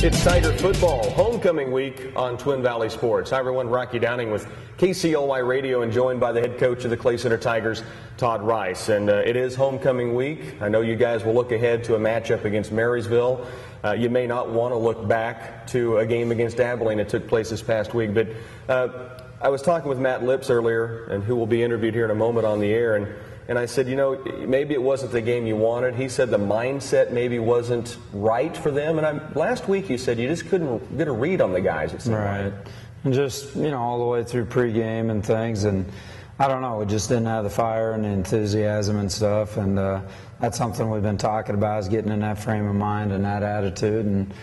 It's Tiger football homecoming week on Twin Valley Sports. Hi everyone, Rocky Downing with KCLY Radio and joined by the head coach of the Clay Center Tigers, Todd Rice. And it is homecoming week. I know you guys will look ahead to a matchup against Marysville. You may not want to look back to a game against Abilene that took place this past week. But I was talking with Matt Lips earlier, and who will be interviewed here in a moment on the air. And I said, you know, maybe it wasn't the game you wanted. He said the mindset maybe wasn't right for them. And last week you said you just couldn't get a read on the guys. It seemed right. And just, you know, all the way through pregame and things. And I don't know, we just didn't have the fire and the enthusiasm and stuff. And that's something we've been talking about, is getting in that frame of mind and that attitude. And,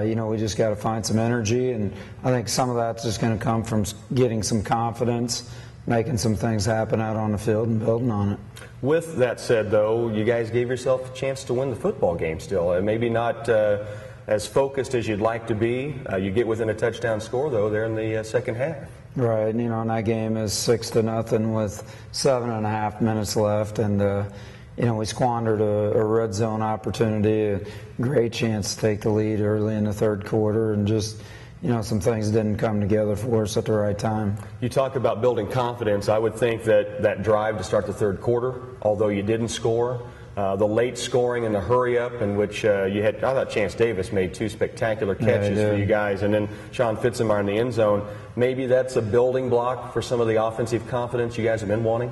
you know, we just got to find some energy. And I think some of that's just going to come from getting some confidence, making some things happen out on the field and building on it. With that said, though, you guys gave yourself a chance to win the football game still. Maybe not as focused as you'd like to be. You get within a touchdown score, though, there in the second half. Right. You know, and that game is 6-0 with 7.5 minutes left. And, you know, we squandered a red zone opportunity, a great chance to take the lead early in the third quarter, and just, you know, some things didn't come together for us at the right time. You talk about building confidence. I would think that drive to start the third quarter, although you didn't score, the late scoring and the hurry up in which you had, I thought Chance Davis made two spectacular catches for you guys, and then Sean Fitzemeyer in the end zone. Maybe that's a building block for some of the offensive confidence you guys have been wanting?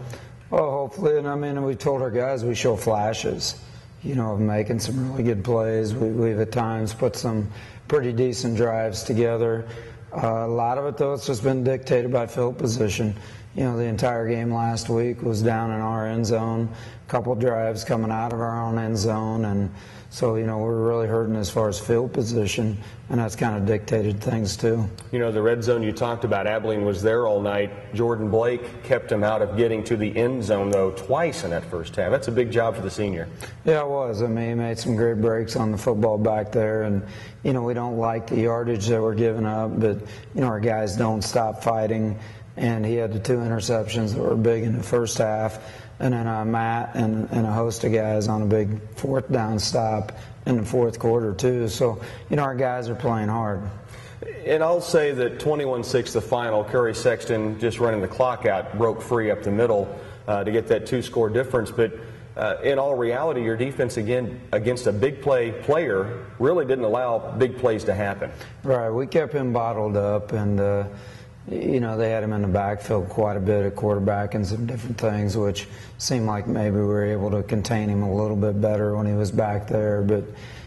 Well, hopefully. And I mean, we told our guys we show flashes, you know, of making some really good plays. We've at times put some pretty decent drives together. A lot of it, though, it's just been dictated by field position. You know, the entire game last week was down in our end zone, a couple drives coming out of our own end zone, and so, you know, we're really hurting as far as field position, and that's kind of dictated things too. You know, the red zone you talked about, Abilene was there all night. Jordan Blake kept him out of getting to the end zone, though, twice in that first half. That's a big job for the senior. Yeah, it was. I mean, he made some great breaks on the football back there, and, you know, we don't like the yardage that we're giving up, but, you know, our guys don't stop fighting, and he had the two interceptions that were big in the first half. And then Matt and a host of guys on a big fourth down stop in the fourth quarter, too. So, you know, our guys are playing hard. And I'll say that 21-6 the final, Curry Sexton just running the clock out, broke free up the middle to get that two-score difference. But in all reality, your defense, again, against a big player, really didn't allow big plays to happen. Right. We kept him bottled up, and you know, they had him in the backfield quite a bit at quarterback and some different things, which seemed like maybe we were able to contain him a little bit better when he was back there. But,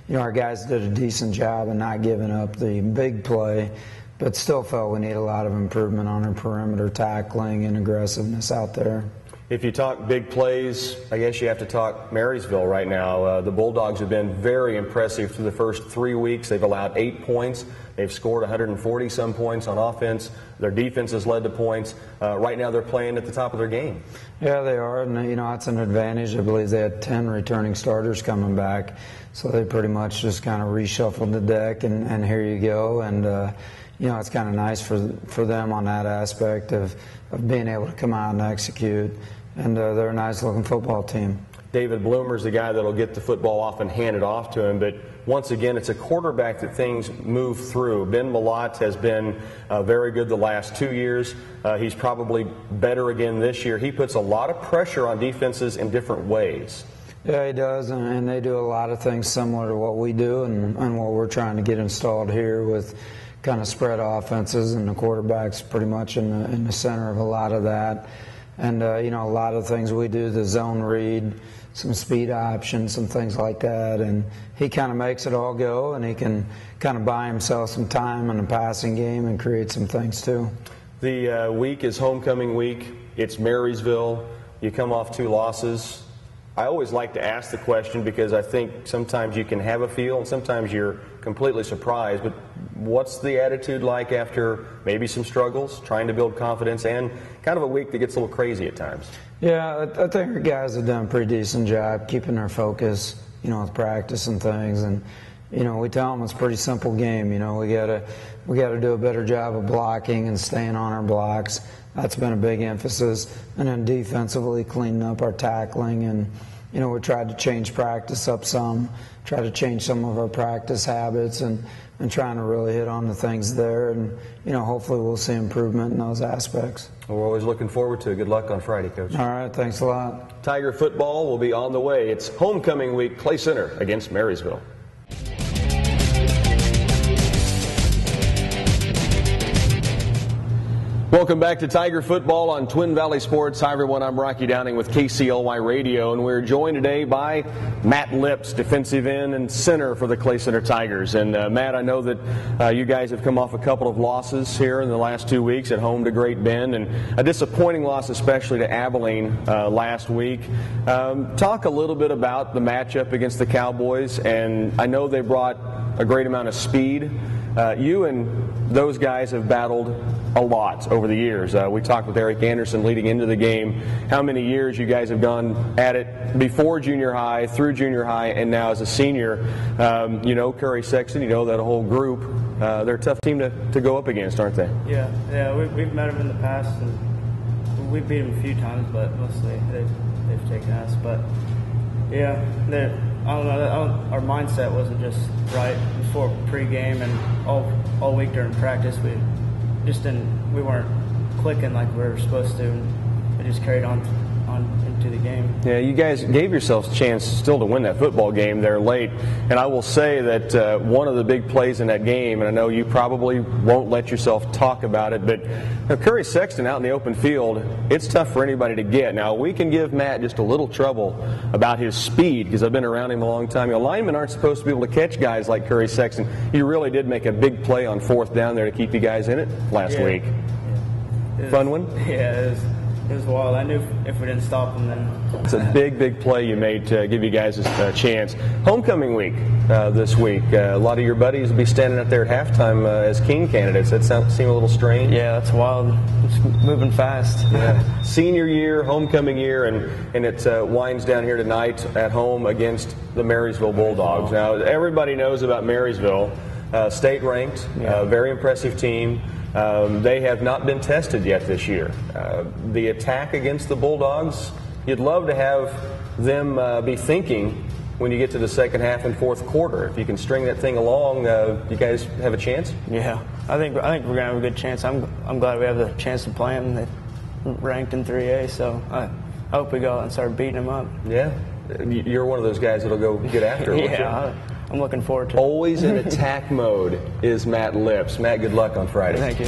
you know, our guys did a decent job of not giving up the big play, but still felt we need a lot of improvement on our perimeter tackling and aggressiveness out there. If you talk big plays, I guess you have to talk Marysville right now. The Bulldogs have been very impressive through the first 3 weeks. They've allowed 8 points. They've scored 140-some points on offense. Their defense has led to points. Right now they're playing at the top of their game. Yeah, they are, and, you know, that's an advantage. I believe they had 10 returning starters coming back, so they pretty much just kind of reshuffled the deck, and here you go. And, you know, it's kind of nice for them on that aspect of being able to come out and execute. And they're a nice-looking football team. David Bloomer's the guy that'll get the football off and hand it off to him. But once again, it's a quarterback that things move through. Ben Malott has been very good the last 2 years. He's probably better again this year. He puts a lot of pressure on defenses in different ways. Yeah, he does, and they do a lot of things similar to what we do and what we're trying to get installed here with kind of spread offenses, and the quarterback's pretty much in the center of a lot of that. And, you know, a lot of things we do, the zone read, some speed options, some things like that. And he kind of makes it all go, and he can kind of buy himself some time in the passing game and create some things too. The week is homecoming week. It's Marysville. You come off 2 losses. I always like to ask the question because I think sometimes you can have a feel and sometimes you're completely surprised. But what's the attitude like after maybe some struggles, trying to build confidence, and kind of a week that gets a little crazy at times? Yeah, I think our guys have done a pretty decent job keeping their focus, you know, with practice and things. And, you know, we tell them it's a pretty simple game. You know, we gotta do a better job of blocking and staying on our blocks. That's been a big emphasis. And then defensively cleaning up our tackling and, we tried to change practice up some, try to change some of our practice habits, and trying to really hit on the things there. And, hopefully we'll see improvement in those aspects. We're always looking forward to it. Good luck on Friday, Coach. All right, thanks a lot. Tiger football will be on the way. It's homecoming week, Clay Center against Marysville. Welcome back to Tiger Football on Twin Valley Sports. Hi, everyone. I'm Rocky Downing with KCLY Radio, and we're joined today by Matt Lips, defensive end and center for the Clay Center Tigers. And, Matt, I know that you guys have come off a couple of losses here in the last 2 weeks at home to Great Bend, and a disappointing loss, especially to Abilene last week. Talk a little bit about the matchup against the Cowboys, and I know they brought a great amount of speed. You and those guys have battled a lot over the years. We talked with Eric Anderson leading into the game how many years you guys have gone at it before junior high, through junior high, and now as a senior. Curry Sexton, that whole group, they're a tough team to go up against, aren't they? Yeah, we've met them in the past, and we've beat them a few times, but mostly they've taken us. But yeah, I don't know. Our mindset wasn't just right before pregame and all week during practice. We weren't clicking like we were supposed to. And it just carried on into the game. Yeah, you guys gave yourselves a chance still to win that football game there late. And I will say that one of the big plays in that game, and I know you probably won't let yourself talk about it, but Curry Sexton out in the open field, it's tough for anybody to get. Now, we can give Matt just a little trouble about his speed because I've been around him a long time. Linemen aren't supposed to be able to catch guys like Curry Sexton. You really did make a big play on fourth down there to keep you guys in it last week. Yeah. Fun one? Yeah, it was wild. I knew if we didn't stop them, then. It's a big play you made to give you guys a chance. Homecoming week this week. A lot of your buddies will be standing up there at halftime as King candidates. That seem a little strange. Yeah, that's wild. It's moving fast. Yeah. Senior year, homecoming year, and it winds down here tonight at home against the Marysville Bulldogs. Now, everybody knows about Marysville. State ranked, very impressive team. They have not been tested yet this year. The attack against the Bulldogs, you'd love to have them be thinking when you get to the second half and fourth quarter. If you can string that thing along, you guys have a chance? Yeah, I think we're going to have a good chance. I'm glad we have the chance to play them. They're ranked in 3A, so I hope we go out and start beating them up. Yeah, you're one of those guys that'll go get after them. Yeah, I'm looking forward to it. Always in attack mode is Matt Lips. Matt, good luck on Friday. Thank you.